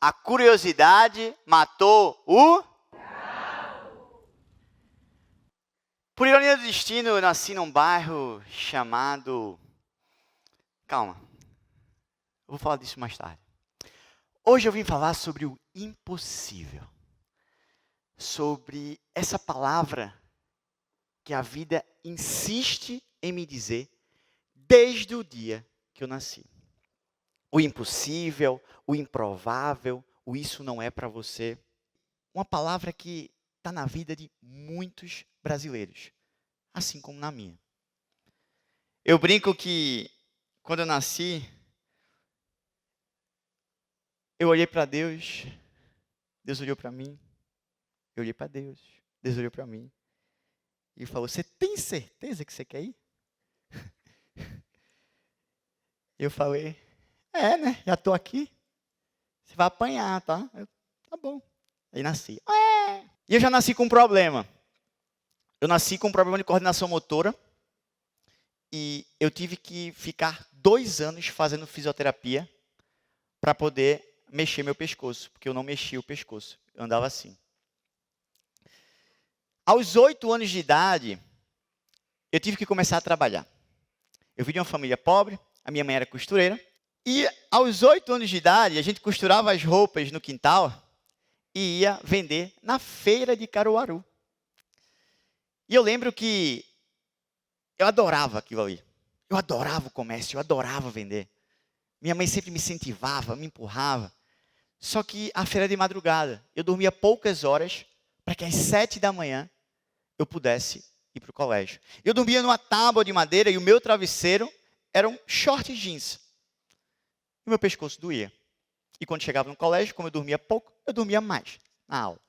A curiosidade matou o... Por ironia do destino, eu nasci num bairro chamado... Calma, eu vou falar disso mais tarde. Hoje eu vim falar sobre o impossível. Sobre essa palavra que a vida insiste em me dizer desde o dia que eu nasci. O impossível, o improvável, o isso não é para você. Uma palavra que está na vida de muitos brasileiros, assim como na minha. Eu brinco que quando eu nasci, eu olhei para Deus, Deus olhou para mim, eu olhei para Deus, Deus olhou para mim e falou: "Você tem certeza que você quer ir?" Eu falei: "É, né? Já estou aqui. Você vai apanhar, tá?" Tá bom. Aí nasci. E eu já nasci com um problema. Eu nasci com um problema de coordenação motora e eu tive que ficar 2 anos fazendo fisioterapia para poder mexer meu pescoço, porque eu não mexia o pescoço, eu andava assim. Aos 8 anos de idade, eu tive que começar a trabalhar. Eu vim de uma família pobre, a minha mãe era costureira, e aos 8 anos de idade, a gente costurava as roupas no quintal e ia vender na feira de Caruaru. E eu lembro que eu adorava aquilo ali. Eu adorava o comércio, eu adorava vender. Minha mãe sempre me incentivava, me empurrava. Só que a feira era de madrugada. Eu dormia poucas horas para que às 7 da manhã eu pudesse ir para o colégio. Eu dormia numa tábua de madeira e o meu travesseiro eram short jeans. E o meu pescoço doía. E quando chegava no colégio, como eu dormia pouco, eu dormia mais na aula.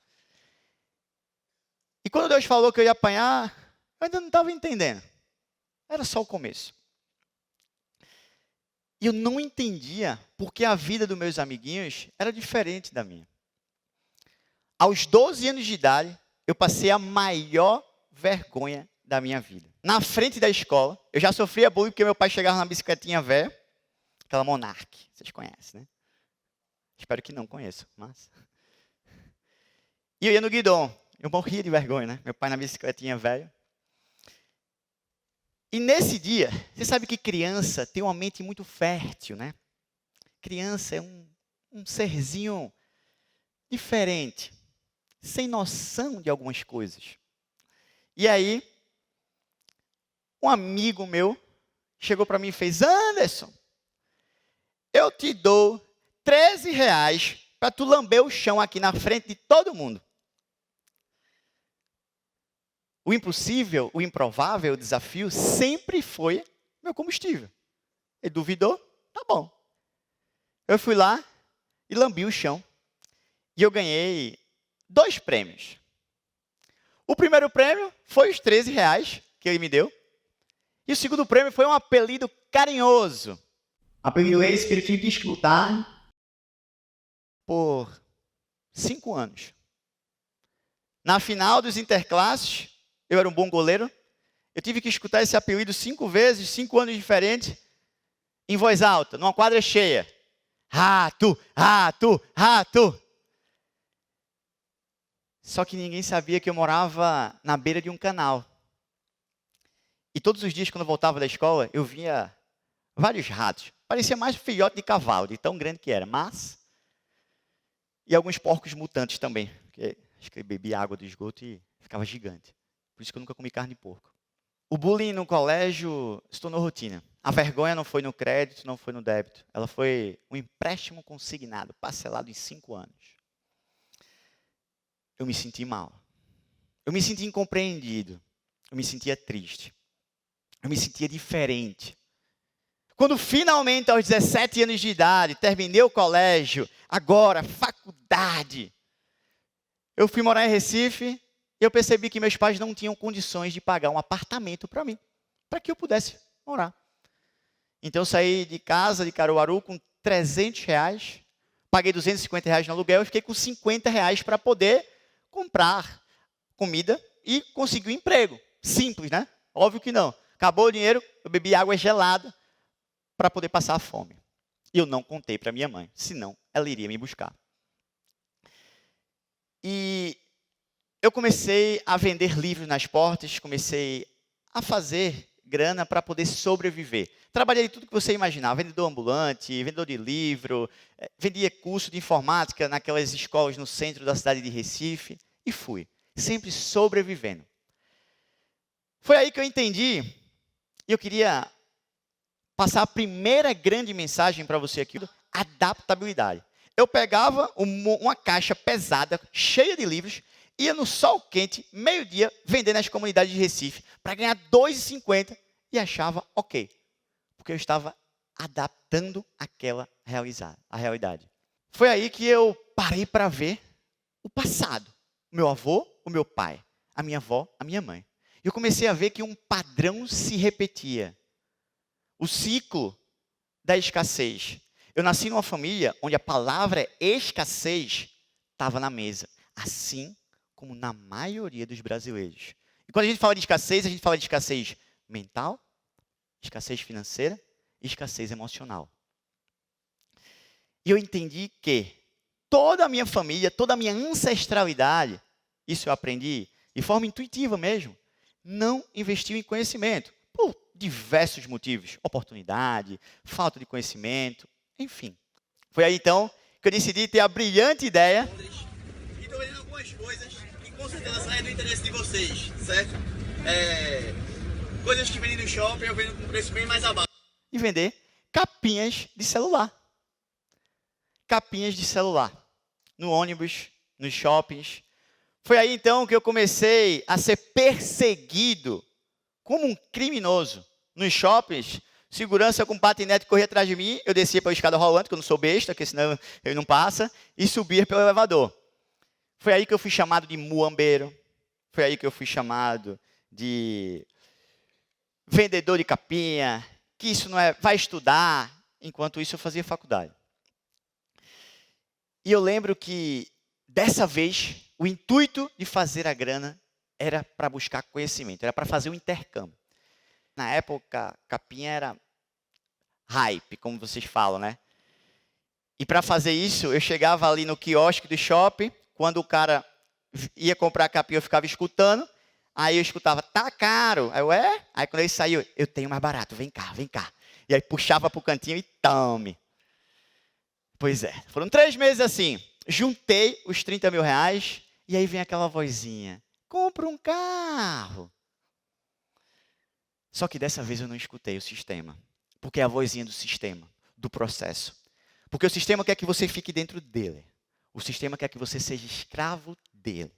E quando Deus falou que eu ia apanhar, eu ainda não estava entendendo. Era só o começo. E eu não entendia porque a vida dos meus amiguinhos era diferente da minha. Aos 12 anos de idade, eu passei a maior vergonha da minha vida. Na frente da escola, eu já sofria bullying porque meu pai chegava na bicicletinha velha, aquela Monarch, vocês conhecem, né? Espero que não conheçam, mas... E eu ia no guidão, eu morria de vergonha, né? Meu pai na bicicletinha velha. E nesse dia, você sabe que criança tem uma mente muito fértil, né? Criança é um serzinho diferente, sem noção de algumas coisas. E aí, um amigo meu chegou para mim e fez: "Anderson, eu te dou R$ 13 para tu lamber o chão aqui na frente de todo mundo." O impossível, o improvável, o desafio sempre foi meu combustível. Ele duvidou? Tá bom. Eu fui lá e lambi o chão. E eu ganhei 2 prêmios. O primeiro prêmio foi os R$ 13 que ele me deu. E o segundo prêmio foi um apelido carinhoso. Apelido esse que ele tive que escutar por 5 anos. Na final dos interclasses, eu era um bom goleiro. Eu tive que escutar esse apelido 5 vezes, 5 anos diferentes, em voz alta, numa quadra cheia. Rato, rato, rato. Só que ninguém sabia que eu morava na beira de um canal. E todos os dias, quando eu voltava da escola, eu via vários ratos. Parecia mais filhote de cavalo, de tão grande que era. Mas... E alguns porcos mutantes também. Porque acho que eu bebia água do esgoto e ficava gigante. Por isso que eu nunca comi carne de porco. O bullying no colégio se tornou rotina. A vergonha não foi no crédito, não foi no débito. Ela foi um empréstimo consignado, parcelado em 5 anos. Eu me senti mal. Eu me senti incompreendido. Eu me sentia triste. Eu me sentia diferente. Quando finalmente, aos 17 anos de idade, terminei o colégio, agora, faculdade, eu fui morar em Recife e eu percebi que meus pais não tinham condições de pagar um apartamento para mim, para que eu pudesse morar. Então eu saí de casa de Caruaru com R$ 300, paguei R$ 250 no aluguel e fiquei com R$ 50 para poder comprar comida e conseguir um emprego. Simples, né? Óbvio que não. Acabou o dinheiro, eu bebi água gelada para poder passar a fome. E eu não contei para minha mãe, senão ela iria me buscar. E eu comecei a vender livros nas portas, comecei a fazer grana para poder sobreviver. Trabalhei tudo que você imaginar, vendedor ambulante, vendedor de livro, vendia curso de informática naquelas escolas no centro da cidade de Recife, e fui, sempre sobrevivendo. Foi aí que eu entendi, e eu queria passar a primeira grande mensagem para você aqui, adaptabilidade. Eu pegava uma caixa pesada, cheia de livros, ia no sol quente, meio-dia, vender nas comunidades de Recife, para ganhar R$ 2,50 e achava ok. Porque eu estava adaptando a realidade. Foi aí que eu parei para ver o passado. O meu avô, o meu pai, a minha avó, a minha mãe. Eu comecei a ver que um padrão se repetia. O ciclo da escassez. Eu nasci numa família onde a palavra escassez estava na mesa. Assim como na maioria dos brasileiros. E quando a gente fala de escassez, a gente fala de escassez mental, escassez financeira e escassez emocional. E eu entendi que toda a minha família, toda a minha ancestralidade, isso eu aprendi de forma intuitiva mesmo, não investiu em conhecimento. Por diversos motivos. Oportunidade, falta de conhecimento, enfim. Foi aí então que eu decidi ter a brilhante ideia. E estou vendendo algumas coisas que com certeza saem do interesse de vocês, certo? Coisas que vendem no shopping, eu vendo com preço bem mais abaixo. E vender capinhas de celular. Capinhas de celular. No ônibus, nos shoppings. Foi aí então que eu comecei a ser perseguido como um criminoso. Nos shoppings, segurança com patinete corria atrás de mim, eu descia pela escada rolante, que eu não sou besta, porque senão ele não passa, e subia pelo elevador. Foi aí que eu fui chamado de muambeiro. Foi aí que eu fui chamado de vendedor de capinha, que isso não é, vai estudar. Enquanto isso eu fazia faculdade. E eu lembro que, dessa vez, o intuito de fazer a grana era para buscar conhecimento, era para fazer um intercâmbio. Na época, capinha era hype, como vocês falam, né? E para fazer isso, eu chegava ali no quiosque do shopping, quando o cara ia comprar a capinha, eu ficava escutando, aí eu escutava, tá caro. Aí eu, é? Aí quando ele saiu, eu tenho mais barato, vem cá, vem cá. E aí puxava pro cantinho e tome. Pois é, foram 3 meses assim, juntei os 30 mil reais, e aí vem aquela vozinha, compra um carro. Só que dessa vez eu não escutei o sistema, porque é a vozinha do sistema, do processo. Porque o sistema quer que você fique dentro dele. O sistema quer que você seja escravo dele.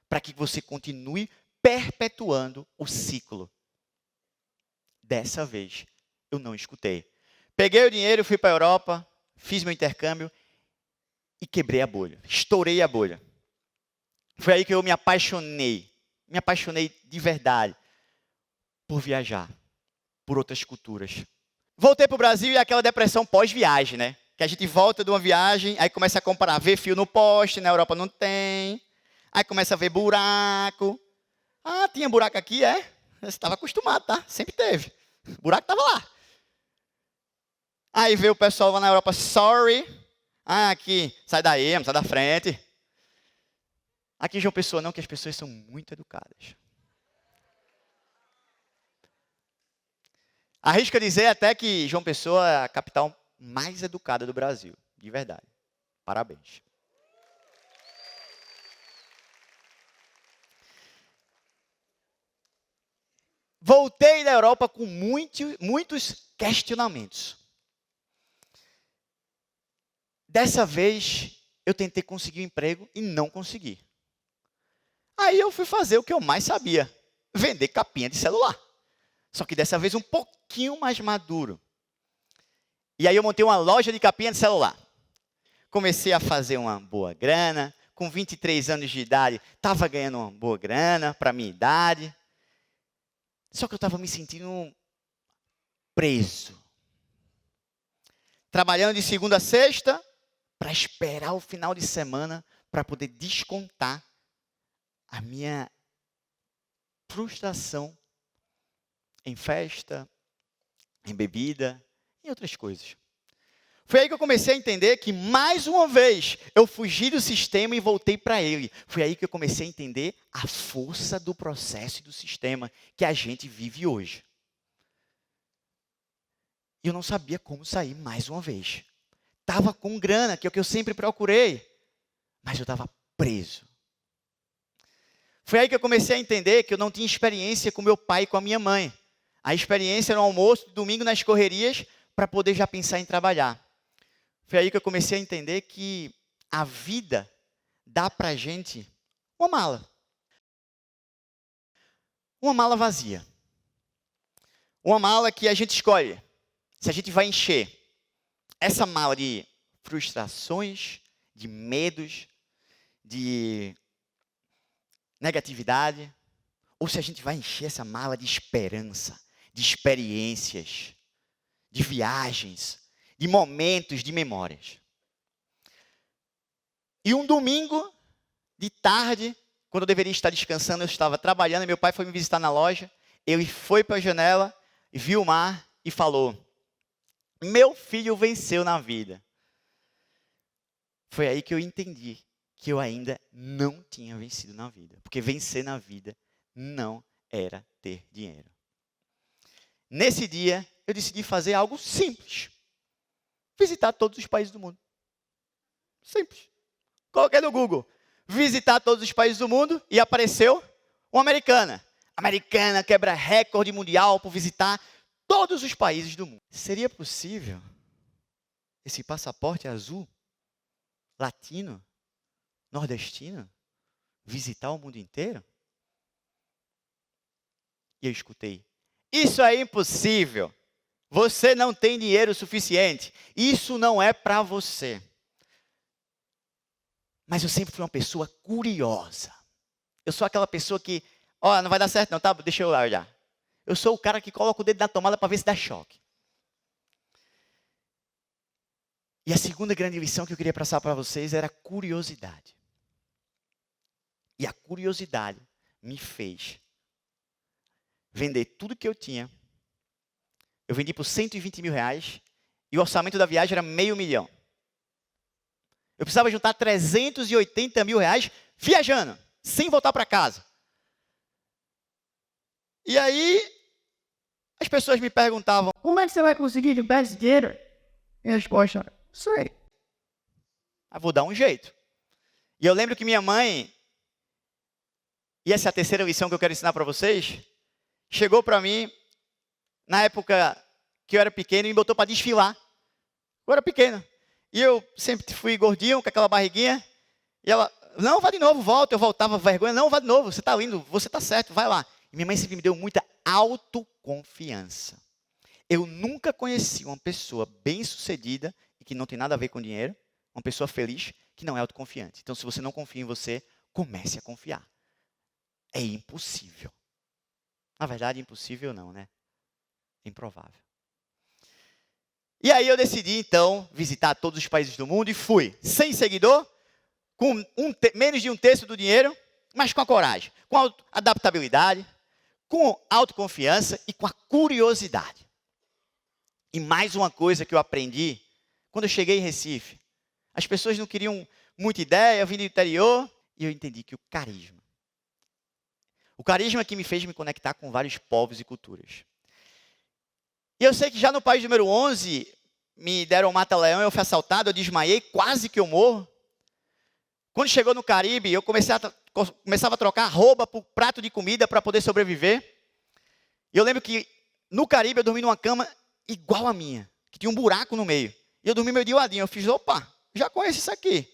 Para que você continue perpetuando o ciclo. Dessa vez, eu não escutei. Peguei o dinheiro, fui para a Europa, fiz meu intercâmbio e quebrei a bolha. Estourei a bolha. Foi aí que eu me apaixonei. Me apaixonei de verdade por viajar, por outras culturas. Voltei para o Brasil e aquela depressão pós-viagem, né? Que a gente volta de uma viagem, aí começa a comparar, ver fio no poste, na Europa não tem. Aí começa a ver buraco. Ah, tinha buraco aqui, é? Você estava acostumado, tá? Sempre teve. O buraco estava lá. Aí veio o pessoal lá na Europa, sorry. Ah, aqui, sai daí, sai da frente. Aqui em João Pessoa não, que as pessoas são muito educadas. Arrisco dizer até que João Pessoa é a capital mais educada do Brasil. De verdade. Parabéns. Voltei da Europa com muitos questionamentos. Dessa vez, eu tentei conseguir um emprego e não consegui. Aí eu fui fazer o que eu mais sabia. Vender capinha de celular. Só que dessa vez um pouquinho mais maduro. E aí eu montei uma loja de capinha de celular. Comecei a fazer uma boa grana. Com 23 anos de idade, estava ganhando uma boa grana para a minha idade. Só que eu estava me sentindo preso. Trabalhando de segunda a sexta, para esperar o final de semana, para poder descontar a minha frustração em festa, em bebida e outras coisas. Foi aí que eu comecei a entender que, mais uma vez, eu fugi do sistema e voltei para ele. Foi aí que eu comecei a entender a força do processo e do sistema que a gente vive hoje. E eu não sabia como sair mais uma vez. Estava com grana, que é o que eu sempre procurei, mas eu estava preso. Foi aí que eu comecei a entender que eu não tinha experiência com meu pai e com a minha mãe. A experiência era no almoço, domingo nas correrias, para poder já pensar em trabalhar. Foi aí que eu comecei a entender que a vida dá para a gente uma mala. Uma mala vazia. Uma mala que a gente escolhe se a gente vai encher essa mala de frustrações, de medos, de negatividade, ou se a gente vai encher essa mala de esperança, de experiências, de viagens, de momentos, de memórias. E um domingo, de tarde, quando eu deveria estar descansando, eu estava trabalhando, e meu pai foi me visitar na loja, ele foi para a janela, viu o mar e falou: meu filho venceu na vida. Foi aí que eu entendi que eu ainda não tinha vencido na vida. Porque vencer na vida não era ter dinheiro. Nesse dia, eu decidi fazer algo simples. Visitar todos os países do mundo. Simples. Coloquei no Google, visitar todos os países do mundo, e apareceu uma americana. Americana quebra recorde mundial por visitar todos os países do mundo. Seria possível esse passaporte azul, latino, nordestino, visitar o mundo inteiro? E eu escutei: isso é impossível. Você não tem dinheiro suficiente. Isso não é para você. Mas eu sempre fui uma pessoa curiosa. Eu sou aquela pessoa que, não vai dar certo não, tá? Deixa eu olhar. Eu sou o cara que coloca o dedo na tomada para ver se dá choque. E a segunda grande lição que eu queria passar para vocês era a curiosidade. E a curiosidade me fez vender tudo que eu tinha. Eu vendi por 120 mil reais e o orçamento da viagem era R$500 mil. Eu precisava juntar 380 mil reais viajando, sem voltar para casa. E aí, as pessoas me perguntavam: como é que você vai conseguir juntar esse dinheiro? E a resposta: sei. vou dar um jeito. E eu lembro que minha mãe, e essa é a terceira lição que eu quero ensinar para vocês, chegou para mim, na época que eu era pequeno, e me botou para desfilar. Eu era pequeno. E eu sempre fui gordinho, com aquela barriguinha. E ela: não, vá de novo, volta. Eu voltava, vergonha. Não, vá de novo, você está lindo, você está certo, vai lá. E minha mãe sempre me deu muita autoconfiança. Eu nunca conheci uma pessoa bem-sucedida e que não tem nada a ver com dinheiro, uma pessoa feliz, que não é autoconfiante. Então, se você não confia em você, comece a confiar. É impossível. Na verdade, impossível não, né? É improvável. E aí eu decidi, então, visitar todos os países do mundo e fui, sem seguidor, com menos de um terço do dinheiro, mas com a coragem, com a adaptabilidade, com autoconfiança e com a curiosidade. E mais uma coisa que eu aprendi, quando eu cheguei em Recife, as pessoas não queriam muita ideia, eu vim do interior, e eu entendi que o carisma que me fez me conectar com vários povos e culturas. E eu sei que já no país número 11, me deram um mata-leão, eu fui assaltado, eu desmaiei, quase que eu morro. Quando chegou no Caribe, eu começava a trocar roupa por prato de comida para poder sobreviver. E eu lembro que no Caribe eu dormi numa cama igual a minha, que tinha um buraco no meio. E eu dormi meio de ladinho, eu fiz: opa, já conheço isso aqui.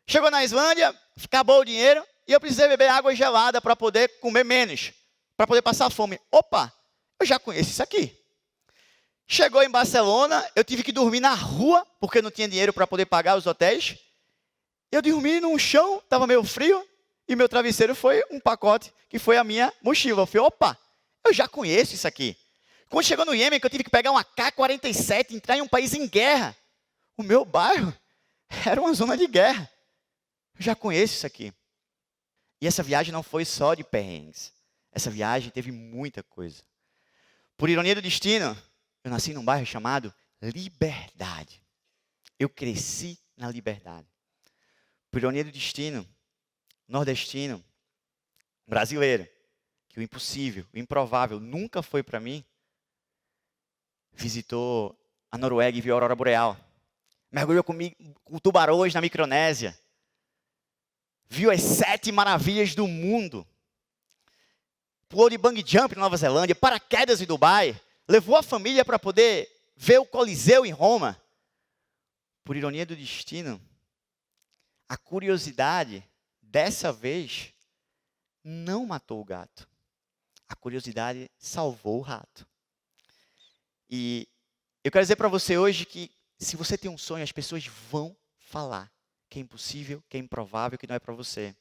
Chegou na Islândia, acabou o dinheiro, e eu precisei beber água gelada para poder comer menos, para poder passar fome. Opa, eu já conheço isso aqui. Chegou em Barcelona, eu tive que dormir na rua, porque não tinha dinheiro para poder pagar os hotéis. Eu dormi no chão, estava meio frio, e meu travesseiro foi um pacote, que foi a minha mochila. Eu falei: opa, eu já conheço isso aqui. Quando chegou no Iêmen, que eu tive que pegar uma AK-47, entrar em um país em guerra, o meu bairro era uma zona de guerra. Eu já conheço isso aqui. E essa viagem não foi só de perrengues. Essa viagem teve muita coisa. Por ironia do destino, eu nasci num bairro chamado Liberdade. eu cresci na liberdade. Por ironia do destino, nordestino, brasileiro, que o impossível, o improvável nunca foi para mim, visitou a Noruega e viu a aurora boreal. Mergulhou com tubarões na Micronésia. Viu as 7 maravilhas do mundo. Pulou de bungee jump na Nova Zelândia, paraquedas em Dubai. Levou a família para poder ver o Coliseu em Roma. Por ironia do destino, a curiosidade, dessa vez, não matou o gato. A curiosidade salvou o rato. E eu quero dizer para você hoje que, se você tem um sonho, as pessoas vão falar que é impossível, que é improvável, que não é para você.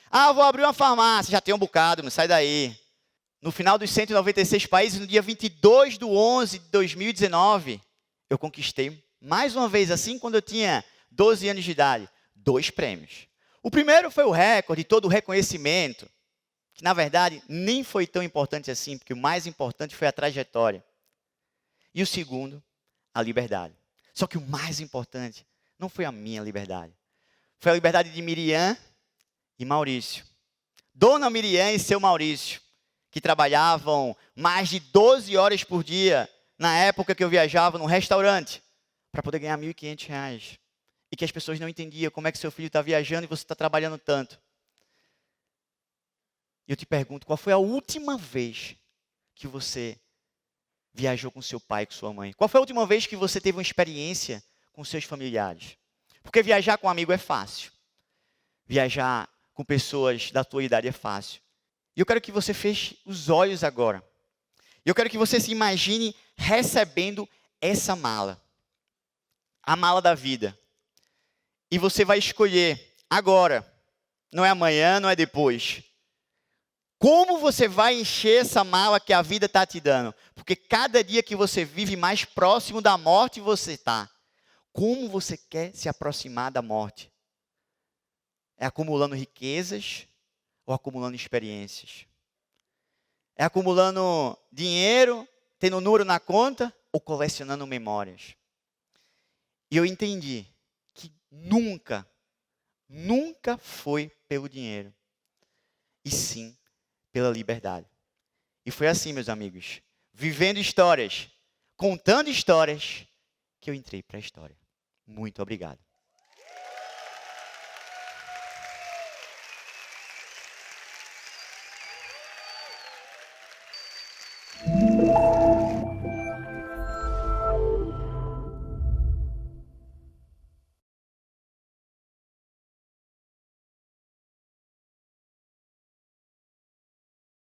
Ah, vou abrir uma farmácia, já tem um bocado, não sai daí. No final dos 196 países, no dia 22 de 11 de 2019, eu conquistei, mais uma vez assim, quando eu tinha 12 anos de idade, 2 prêmios. O primeiro foi o recorde, todo o reconhecimento, que na verdade nem foi tão importante assim, porque o mais importante foi a trajetória. E o segundo, a liberdade. Só que o mais importante não foi a minha liberdade. Foi a liberdade de Miriam e Maurício. Dona Miriam e seu Maurício, que trabalhavam mais de 12 horas por dia, na época que eu viajava num restaurante, para poder ganhar R$ 1.500. E que as pessoas não entendiam como é que seu filho está viajando e você está trabalhando tanto. E eu te pergunto, qual foi a última vez que você viajou com seu pai, com sua mãe? Qual foi a última vez que você teve uma experiência com seus familiares? Porque viajar com um amigo é fácil. Viajar com pessoas da tua idade é fácil. E eu quero que você feche os olhos agora. E eu quero que você se imagine recebendo essa mala. A mala da vida. E você vai escolher agora. Não é amanhã, não é depois. Como você vai encher essa mala que a vida está te dando? Porque cada dia que você vive, mais próximo da morte você está. Como você quer se aproximar da morte? É acumulando riquezas ou acumulando experiências? É acumulando dinheiro, tendo número na conta ou colecionando memórias? E eu entendi que nunca foi pelo dinheiro. E sim pela liberdade. E foi assim, meus amigos, vivendo histórias, contando histórias, que eu entrei para a história. Muito obrigado.